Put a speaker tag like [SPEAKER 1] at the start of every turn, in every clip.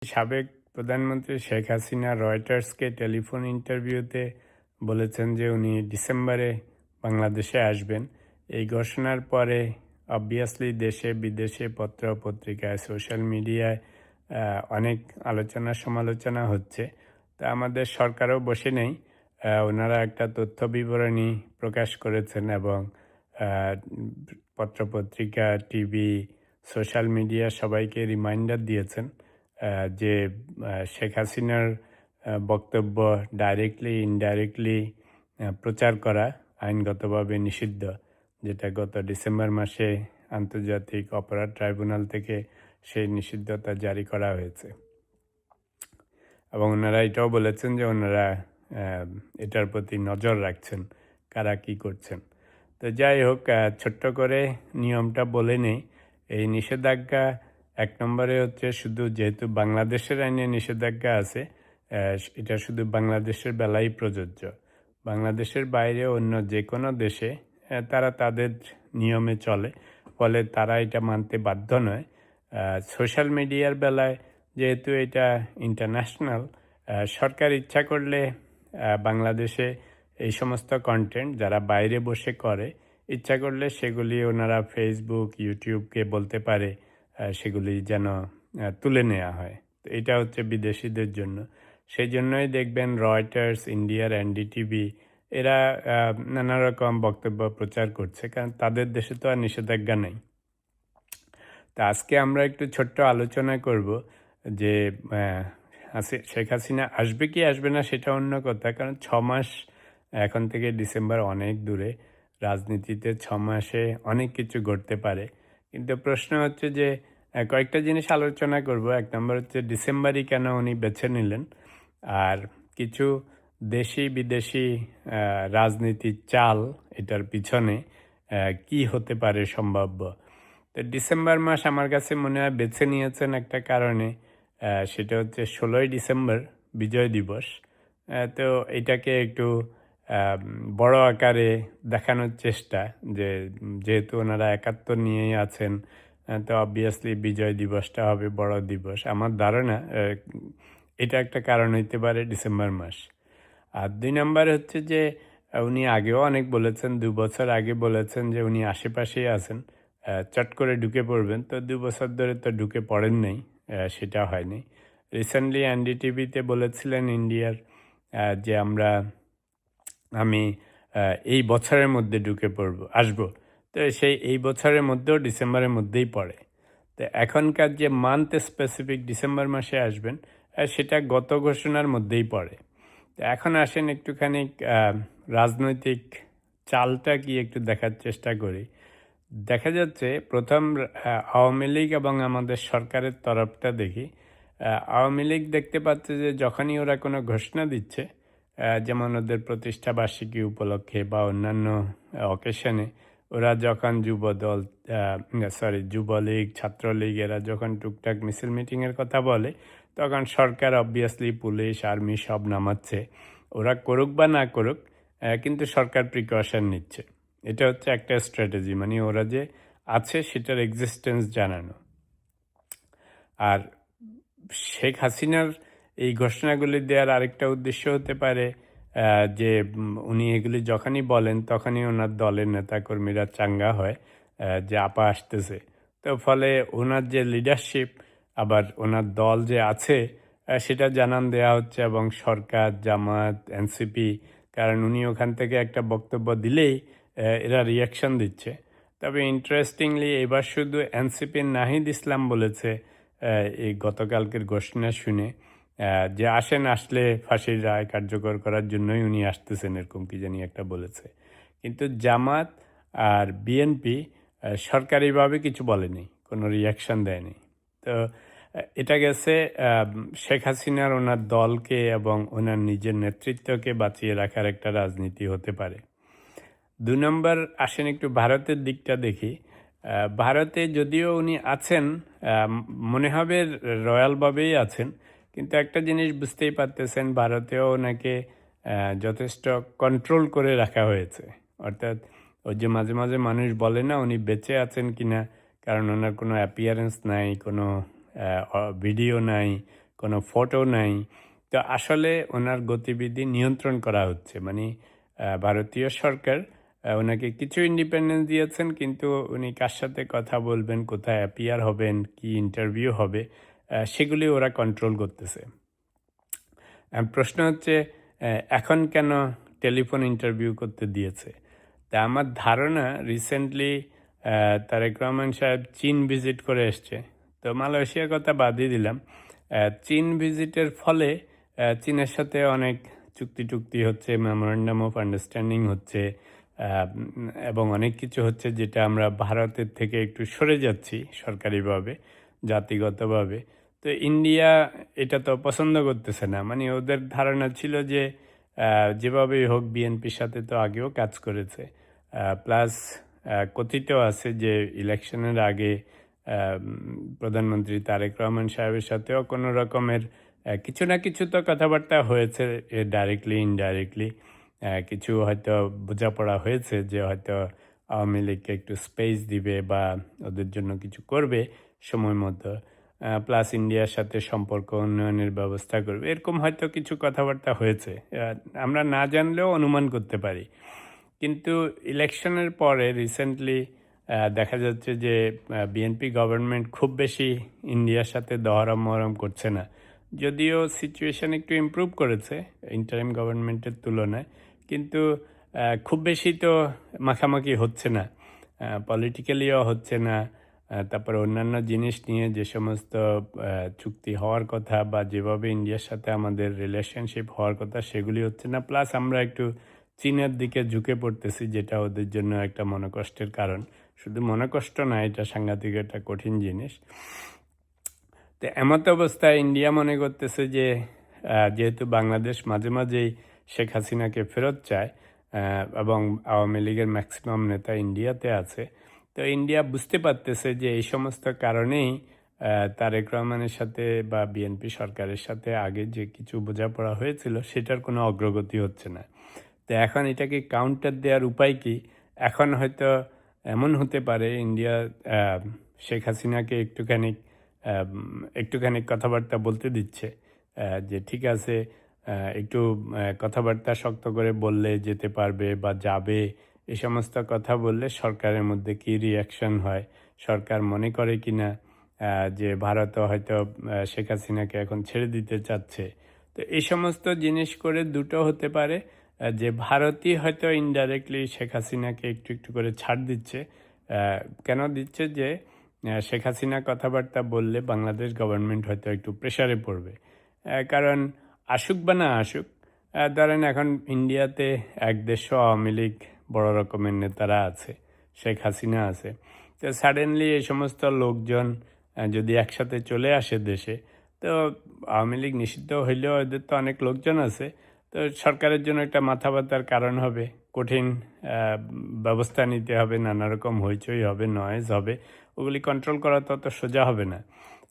[SPEAKER 1] সাবেক প্রধানমন্ত্রী শেখ হাসিনা রয়টার্সকে টেলিফোন ইন্টারভিউতে বলেছেন যে উনি ডিসেম্বরে বাংলাদেশে আসবেন। এই ঘোষণার পরে অবভিয়াসলি দেশে বিদেশে পত্র পত্রিকায় সোশ্যাল মিডিয়ায় অনেক আলোচনা সমালোচনা হচ্ছে। তা আমাদের সরকারও বসে নেই। ওনারা একটা তথ্য বিবরণী প্রকাশ করেছেন এবং আহ, পত্রপত্রিকা, টিভি, সোশ্যাল মিডিয়া সবাইকে রিমাইন্ডার দিয়েছেন যে শেখ হাসিনার বক্তব্য ডাইরেক্টলি ইনডাইরেক্টলি প্রচার করা আইনগতভাবে নিষিদ্ধ, যেটা গত ডিসেম্বর মাসে আন্তর্জাতিক অপরাধ ট্রাইব্যুনাল থেকে সেই নিষিদ্ধতা জারি করা হয়েছে। এবং ওনারা এটাও বলেছেন যে ওনারা এটার প্রতি নজর রাখছেন, কারা কী করছেন। তো যাই হোক, ছোট্ট করে নিয়মটা বলে নেই। এই নিষেধাজ্ঞা এক নম্বরে হচ্ছে শুধু যেহেতু বাংলাদেশের আইনে নিষেধাজ্ঞা আছে, এটা শুধু বাংলাদেশের বেলায় প্রযোজ্য। বাংলাদেশের বাইরে অন্য যে কোনো দেশে তারা তাদের নিয়মে চলে, ফলে তারা এটা মানতে বাধ্য নয়। সোশ্যাল মিডিয়ার বেলায় যেহেতু এটা ইন্টারন্যাশনাল, সরকার ইচ্ছা করলে বাংলাদেশে এই সমস্ত কন্টেন্ট যারা বাইরে বসে করে, ইচ্ছা করলে সেগুলি ওনারা ফেসবুক, ইউটিউবকে বলতে পারে সেগুলি যেন তুলে নেওয়া হয়। তো এটা হচ্ছে বিদেশিদের জন্য। সেই জন্যই দেখবেন রয়টার্স, ইন্ডিয়ার এনডিটিভি এরা নানা রকম বক্তব্য প্রচার করছে, কারণ তাদের দেশে তো আর নিষেধাজ্ঞা নেই। তা আজকে আমরা একটু ছোট্ট আলোচনা করব যে শেখ হাসিনা আসবে কি আসবে না সেটা অন্য কথা, কারণ 6 মাস এখন থেকে ডিসেম্বর অনেক দূরে। রাজনীতিতে 6 মাসে অনেক কিছু ঘটতে পারে, কিন্তু প্রশ্ন হচ্ছে যে কয়েকটা জিনিস আলোচনা করব। এক নম্বর হচ্ছে ডিসেম্বরই কেন উনি বেছে নিলেন, আর কিছু দেশি বিদেশি রাজনীতির চাল এটার পিছনে কি হতে পারে সম্ভাব্য। তো ডিসেম্বর মাস আমার কাছে মনে হয় বেছে নিয়েছেন একটা কারণে, সেটা হচ্ছে 16ই ডিসেম্বর বিজয় দিবস। তো এটাকে একটু বড় আকারে দেখানোর চেষ্টা, যে যেহেতু ওনারা 71 নিয়েই আছেন, তো অবভিয়াসলি বিজয় দিবসটা হবে বড় দিবস। আমার ধারণা এটা একটা কারণ হইতে পারে ডিসেম্বর মাস। আর 2 নম্বর হচ্ছে যে উনি আগেও অনেক বলেছেন, 2 বছর আগে বলেছেন যে উনি আশেপাশেই আছেন, চট করে ঢুকে পড়বেন। তো 2 বছর ধরে তো ঢুকে পড়েন নাই, সেটা হয়নি। রিসেন্টলি এনডিটিভিতে বলেছিলেন ইন্ডিয়ার যে আমি এই বছরের মধ্যে ঢুকে আসবো। তো এই বছরের মধ্যেও ডিসেম্বরের মধ্যেই পড়ে। তো এখনকার যে মান্থ স্পেসিফিক ডিসেম্বর মাসে আসবেন, সেটা গত ঘোষণার মধ্যেই পড়ে। তো এখন আসেন একটুখানি রাজনৈতিক চালটা কি একটু দেখার চেষ্টা করি। দেখা যাচ্ছে প্রথম আওয়ামী লীগ এবং আমাদের সরকারের তরফটা দেখি। আওয়ামী লীগ দেখতে পাচ্ছে যে যখনই ওরা কোনো ঘোষণা দিচ্ছে, যেমন ওদের প্রতিষ্ঠা বার্ষিকী উপলক্ষে বা অন্যান্য অকেশনে, ওরা যখন যুবলীগ, ছাত্রলীগ এরা যখন টুকটাক মিছিল মিটিংয়ের কথা বলে, তখন সরকার অবভিয়াসলি পুলিশ, আর্মি সব নামাচ্ছে। ওরা করুক বা না করুক, কিন্তু সরকার প্রিকশন নিচ্ছে। এটা হচ্ছে একটা স্ট্র্যাটেজি, মানে ওরা যে আছে সেটার এক্সিস্টেন্স জানানো। আর শেখ হাসিনার এই ঘোষণাগুলি দেওয়ার আরেকটা উদ্দেশ্য হতে পারে যে উনি এগুলি যখনই বলেন তখনই ওনার দলের নেতাকর্মীরা চাঙ্গা হয় যে আপা আসতেছে। তো ফলে ওনার যে লিডারশিপ, আবার ওনার দল যে আছে, সেটা জানান দেওয়া হচ্ছে, এবং সরকার, জামাত, এনসিপি, কারণ উনি ওখান থেকে একটা বক্তব্য দিলেই এরা রিয়াকশন দিচ্ছে। তবে ইন্টারেস্টিংলি এবার শুধু এনসিপির নাহিদ ইসলাম বলেছে এই গতকালকের ঘোষণা শুনে যে আসলে ফাঁসির রায় কার্যকর করার জন্যই উনি আসতেছেন, এরকম কি জানি একটা বলেছে। কিন্তু জামাত আর বিএনপি সরকারিভাবে কিছু বলেনি, কোনো রিয়াকশন দেয়নি। তো এটা গেছে শেখ হাসিনার ওনার দলকে এবং ওনার নিজের নেতৃত্বকে বাঁচিয়ে রাখার একটা রাজনীতি হতে পারে। 2 নম্বর আসেন একটু ভারতের দিকটা দেখি। ভারতে যদিও উনি আছেন, মনে হবে রয়্যালভাবেই আছেন, কিন্তু একটা জিনিস বুঝতেই পারতেছেন, ভারতেও ওনাকে যথেষ্ট কন্ট্রোল করে রাখা হয়েছে। অর্থাৎ ওই যে মাঝে মাঝে মানুষ বলে না উনি বেঁচে আছেন কিনা, কারণ ওনার কোনো অ্যাপিয়ারেন্স নাই, কোনো ভিডিও নাই, কোনো ফটো নাই। তো আসলে ওনার গতিবিধি নিয়ন্ত্রণ করা হচ্ছে। মানে ভারতীয় সরকার ওনাকে কিছু ইন্ডিপেন্ডেন্স দিয়েছেন, কিন্তু উনি কার সাথে কথা বলবেন, কোথায় অ্যাপিয়ার হবেন, কি ইন্টারভিউ হবে, সেগুলি ওরা কন্ট্রোল করতেছে। প্রশ্ন হচ্ছে এখন কেন টেলিফোন ইন্টারভিউ করতে দিয়েছে? তা আমার ধারণা রিসেন্টলি তারেক রহমান সাহেব চীন ভিজিট করে এসছে। তো মালয়েশিয়ার কথা বাদই দিলাম। চীন ভিজিটের ফলে চীনের সাথে অনেক চুক্তি হচ্ছে, মেমোরেন্ডাম অফ আন্ডারস্ট্যান্ডিং হচ্ছে, এবং অনেক কিছু হচ্ছে যেটা আমরা ভারতের থেকে একটু সরে যাচ্ছি সরকারিভাবে, জাতিগতভাবে। তো ইন্ডিয়া এটা তো পছন্দ করতেছে না। মানে ওদের ধারণা ছিল যে যেভাবেই হোক বিএনপির সাথে তো আগেও কাজ করেছে, প্লাস কথিত আছে যে ইলেকশনের আগে প্রধানমন্ত্রী তারেক রহমান সাহেবের সাথেও কোনো রকমের কিছু না কিছু তো কথাবার্তা হয়েছে, ডাইরেক্টলি ইনডাইরেক্টলি। কিছু হয়তো বোঝাপড়া হয়েছে যে হয়তো আওয়ামী লীগকে একটু স্পেস দিবে বা ওদের জন্য কিছু করবে সময় মতো, প্লাস ইন্ডিয়ার সাথে সম্পর্ক উন্নয়নের ব্যবস্থা করবে, এরকম হয়তো কিছু কথাবার্তা হয়েছে। আমরা না জানলেও অনুমান করতে পারি। কিন্তু ইলেকশনের পরে রিসেন্টলি দেখা যাচ্ছে যে বিএনপি গভর্নমেন্ট খুব বেশি ইন্ডিয়ার সাথে দহরম মহরম করছে না। যদিও সিচুয়েশন একটু ইমপ্রুভ করেছে ইন্টারিম গভর্নমেন্টের তুলনায়, কিন্তু খুব বেশি তো মাখামাখি হচ্ছে না, পলিটিক্যালিও হচ্ছে না। তারপরে অন্যান্য জিনিস নিয়ে যে সমস্ত চুক্তি হওয়ার কথা বা যেভাবে ইন্ডিয়ার সাথে আমাদের রিলেশনশিপ হওয়ার কথা সেগুলি হচ্ছে না। প্লাস আমরা একটু চীনের দিকে ঝুঁকে পড়তেছি, যেটা ওদের জন্য একটা মনোকষ্টের কারণ। শুধু মনোকষ্ট না, এটা সাংঘাতিক একটা কঠিন জিনিস। তো এমত অবস্থায় ইন্ডিয়া মনে করতেছে যে যেহেতু বাংলাদেশ মাঝে মাঝেই শেখ হাসিনাকে ফেরত চায় এবং আওয়ামী লীগের ম্যাক্সিমাম নেতা ইন্ডিয়াতে আছে, তো ইন্ডিয়া বুঝতে পারতেছে যে এই সমস্ত কারণেই তারেক রহমানের সাথে বা বিএনপি সরকারের সাথে আগে যে কিছু বোঝাপড়া হয়েছিল সেটার কোনো অগ্রগতি হচ্ছে না। তো এখন এটাকে কাউন্টার দেওয়ার উপায় কি? এখন হয়তো এমন হতে পারে ইন্ডিয়া শেখ হাসিনাকে একটুখানি কথাবার্তা বলতে দিচ্ছে, যে ঠিক আছে, একটু কথাবার্তা শক্ত করে বললে যেতে পারবে বা যাবে। এই সমস্ত কথা বললে সরকারের মধ্যে কি রিয়াকশন হয়, সরকার মনে করে কিনা যে ভারতও হয়তো শেখ হাসিনাকে এখন ছেড়ে দিতে চাচ্ছে। তো এই সমস্ত জিনিস করে দুটো হতে পারে, যে ভারতই হয়তো ইনডাইরেক্টলি শেখ হাসিনাকে একটু একটু করে ছাড় দিচ্ছে। কেন দিচ্ছে? যে শেখ হাসিনা কথাবার্তা বললে বাংলাদেশ গভর্নমেন্ট হয়তো একটু প্রেশারে পড়বে। কারণ আসুক বা না আসুক, ধরেন এখন ইন্ডিয়াতে এক দেড়শো আওয়ামী লীগ বড় রকমের নেতারা আছে, শেখ হাসিনা আছে। তো সাডেনলি এই সমস্ত লোকজন যদি একসাথে চলে আসে দেশে, তো আওয়ামী লীগ নিষিদ্ধ হইলেও এদের তো অনেক লোকজন আছে। তো সরকারের জন্য একটা মাথা ব্যথার কারণ হবে, কঠিন ব্যবস্থা নিতে হবে, নানা রকম হইচই হবে, নয়েজ হবে, ওগুলি কন্ট্রোল করা তত সোজা হবে না।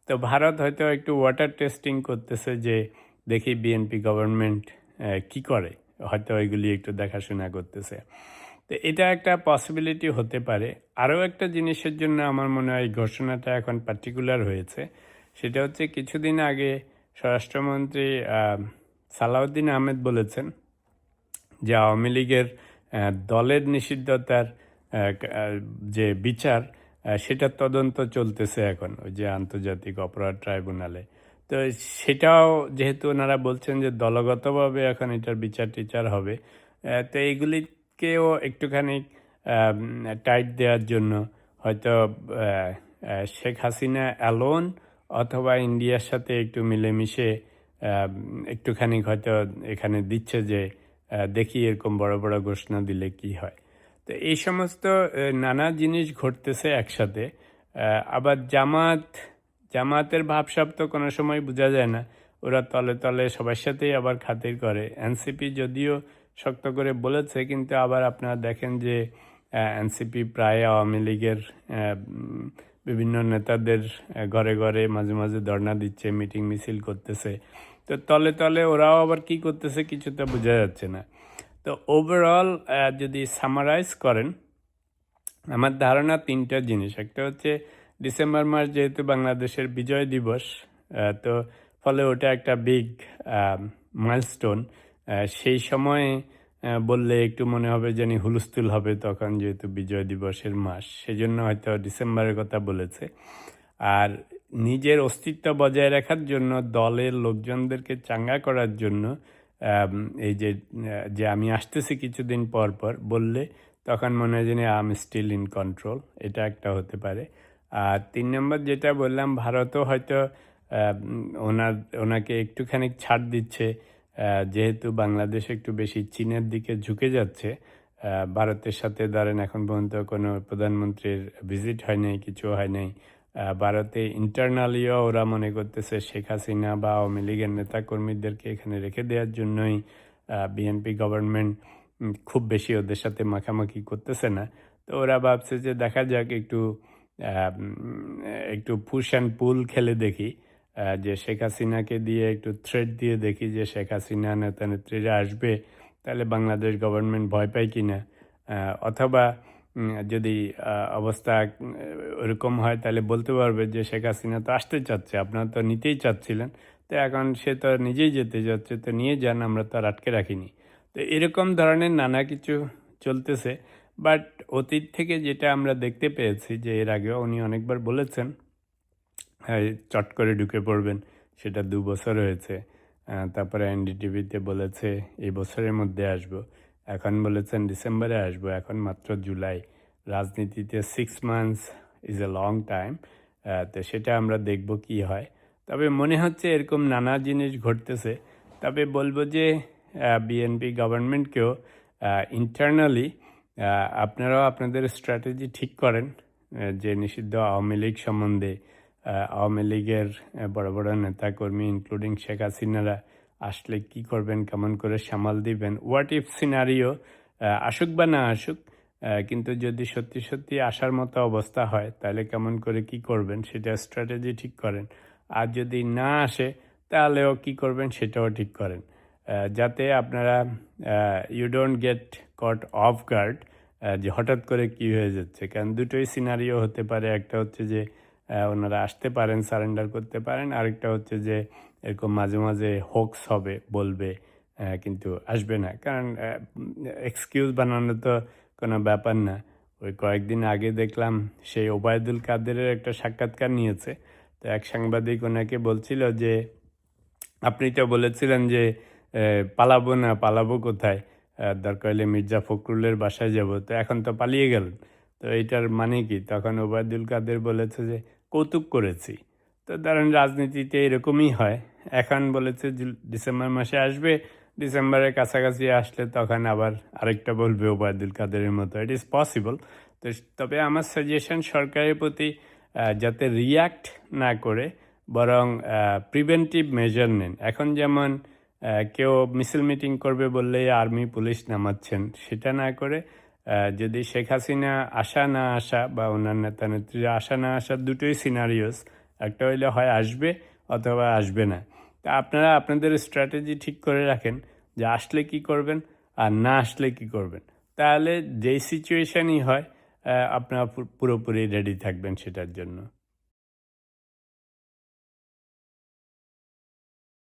[SPEAKER 1] তো ভারত হয়তো একটু ওয়াটার টেস্টিং করতেছে যে দেখি বিএনপি গভর্নমেন্ট কি করে, হয়তো ওইগুলি একটু দেখাশোনা করতেছে। তো এটা একটা পসিবিলিটি হতে পারে। আরও একটা জিনিসের জন্য আমার মনে হয় এই ঘোষণাটা এখন পার্টিকুলার হয়েছে, সেটা হচ্ছে কিছুদিন আগে স্বরাষ্ট্রমন্ত্রী সালাউদ্দিন আহমেদ বলেছেন যে আওয়ামী লীগের দলের নিষিদ্ধতার যে বিচার, সেটার তদন্ত চলতেছে এখন ওই যে আন্তর্জাতিক অপরাধ ট্রাইব্যুনালে। তো সেটাও যেহেতু ওনারা বলছেন যে দলগতভাবে এখন এটার বিচার টিচার হবে, তো এইগুলিকেও একটুখানি টাইট দেওয়ার জন্য হয়তো শেখ হাসিনা অ্যালোন অথবা ইন্ডিয়ার সাথে একটু মিলেমিশে একটুখানি হয়তো এখানে দিচ্ছে যে দেখি এরকম বড় বড় ঘোষণা দিলে কি হয়। তো এই সমস্ত নানা জিনিস ঘটতেছে একসাথে। আবার জামাতের ভাবসাব তো কোনো সময় বোঝা যায় না, ওরা তলে তলে সবার সাথেই আবার খাতির করে। এনসিপি যদিও শক্ত করে বলেছে, কিন্তু আবার আপনারা দেখেন যে এনসিপি প্রায় আওয়ামী লীগের বিভিন্ন নেতাদের ঘরে ঘরে মাঝে মাঝে ধর্ণা দিচ্ছে, মিটিং মিছিল করতেছে। তো তলে তলে ওরাও আবার কি করতেছে কিছুতে বোঝা যাচ্ছে না। তো ওভারঅল যদি সামারাইজ করেন, আমার ধারণা তিনটা জিনিস। একটা হচ্ছে ডিসেম্বর মাস যেহেতু বাংলাদেশের বিজয় দিবস, তো ফলে ওটা একটা বিগ মাইলস্টোন। সেই সময়ে বললে একটু মনে হবে জানি হুলস্থুল হবে তখন, যেহেতু বিজয় দিবসের মাস, সেজন্য হয়তো ডিসেম্বরের কথা বলেছে। আর নিজের অস্তিত্ব বজায় রাখার জন্য, দলের লোকজনদেরকে চাঙ্গা করার জন্য এই যে আমি আসতেছি কিছুদিন পর পর বললে, তখন মনে হয় যেন I am still in control, এটা একটা হতে পারে। আর ৩ নম্বর যেটা বললাম, ভারতও হয়তো ওনাকে একটুখানি ছাড় দিচ্ছে, যেহেতু বাংলাদেশ একটু বেশি চীনের দিকে ঝুঁকে যাচ্ছে। ভারতের সাথে ধরেন এখন পর্যন্ত কোনো প্রধানমন্ত্রীর ভিজিট হয় নাই, কিছু হয় নাই। ভারতে ইন্টারনালিও ওরা মনে করতেছে শেখ হাসিনা বা আওয়ামী লীগের নেতাকর্মীদেরকে এখানে রেখে দেওয়ার জন্যই বিএনপি গভর্নমেন্ট খুব বেশি ওদের সাথে মাখামাখি করতেছে না। তো ওরা ভাবছে যে দেখা যাক, একটু পুশ অ্যান্ড পুল খেলে দেখি, যে শেখ হাসিনাকে দিয়ে একটু থ্রেট দিয়ে দেখি যে শেখ হাসিনা নেতা নেত্রীরা আসবে, তাহলে বাংলাদেশ গভর্নমেন্ট ভয় পায় কি না। অথবা যদি অবস্থা ওরকম হয়, তাহলে বলতে পারবে যে শেখ হাসিনা তো আসতে চাচ্ছে, আপনারা তো নিতেই চাচ্ছিলেন, তো এখন সে তো নিজেই যেতে যাচ্ছে, তো নিয়ে যান, আমরা তো আর আটকে রাখিনি। তো এরকম ধরনের নানা কিছু চলতেছে। বাট অতীত থেকে যেটা আমরা দেখতে পেয়েছি, যে এর আগেও উনি অনেকবার বলেছেন হ্যাঁ চট করে ঢুকে পড়বেন, সেটা 2 বছর হয়েছে। তারপরে এনডিটিভিতে বলেছে এই বছরের মধ্যে আসব, এখন বলেছেন ডিসেম্বরে আসব, এখন মাত্র জুলাই। রাজনীতিতে 6 months is a long time. তো সেটা আমরা দেখব কি হয়। তবে মনে হচ্ছে এরকম নানা জিনিস ঘটতেছে। তবে বলবো যে বিএনপি গভর্নমেন্টকেও ইন্টারনালি আপনারাও আপনাদের স্ট্র্যাটেজি ঠিক করেন, যে নিষিদ্ধ আওয়ামী লীগ সম্বন্ধে। আওয়ামী লীগের বড় বড় নেতাকর্মী ইনক্লুডিং শেখ হাসিনারা আসলে কি করবেন, কেমন করে সামাল দিবেন, হোয়াট ইফ সিনারিও আসুক বা না আসুক, কিন্তু যদি সত্যি সত্যি আসার মতো অবস্থা হয়, তাহলে কেমন করে কি করবেন সেটা স্ট্র্যাটেজি ঠিক করেন। আর যদি না আসে, তাহলেও কি করবেন সেটাও ঠিক করেন, যাতে আপনারা you don't get caught off guard, যে হঠাৎ করে কি হয়ে যাচ্ছে। কারণ দুটোই সিনারিও হতে পারে, একটা হচ্ছে যে ওনারা আসতে পারেন, সারেন্ডার করতে পারেন, আরেকটা হচ্ছে যে এরকম মাঝে মাঝে হোক্স হবে, বলবে কিন্তু আসবে না। কারণ এক্সকিউজ বানানো তো কোনো ব্যাপার না। ওই কয়েকদিন আগে দেখলাম সেই ওবায়দুল কাদেরের একটা সাক্ষাৎকার নিয়েছে। তো এক সাংবাদিক ওনাকে বলছিল যে আপনি তো বলেছিলেন যে পালাবো না, পালাবো কোথায়, দরকার হলে মির্জা ফখরুলের বাসায় যাব, তো এখন তো পালিয়ে গেলেন, তো এইটার মানে কি? তখন ওবায়দুল কাদের বলেছে যে কৌতুক করেছি। তো ধরেন রাজনীতিতে এরকমই হয়। এখন বলেছে ডিসেম্বর মাসে আসবে, ডিসেম্বরের কাছাকাছি আসলে তখন আবার আরেকটা বলবে ওবায়দুল কাদেরের মতো। It is possible. তো তবে আমার সাজেশন সরকারের প্রতি, যাতে রিয়্যাক্ট না করে, বরং প্রিভেন্টিভ মেজার নেন। এখন যেমন কেউ মিছিল মিটিং করবে বললেই আর্মি পুলিশ নামাচ্ছেন, সেটা না করে যদি শেখ হাসিনা আসা না আসা বা ওনার নেতা নেত্রীরা আসা না আসা, দুটোই সিনারিওস, একটা হইলে হয় আসবে অথবা আসবে না। তা আপনারা আপনাদের স্ট্র্যাটেজি ঠিক করে রাখেন যে আসলে কি করবেন আর না আসলে কি করবেন। তাহলে যেই সিচুয়েশনই হয় আপনারা পুরোপুরি রেডি থাকবেন সেটার জন্য।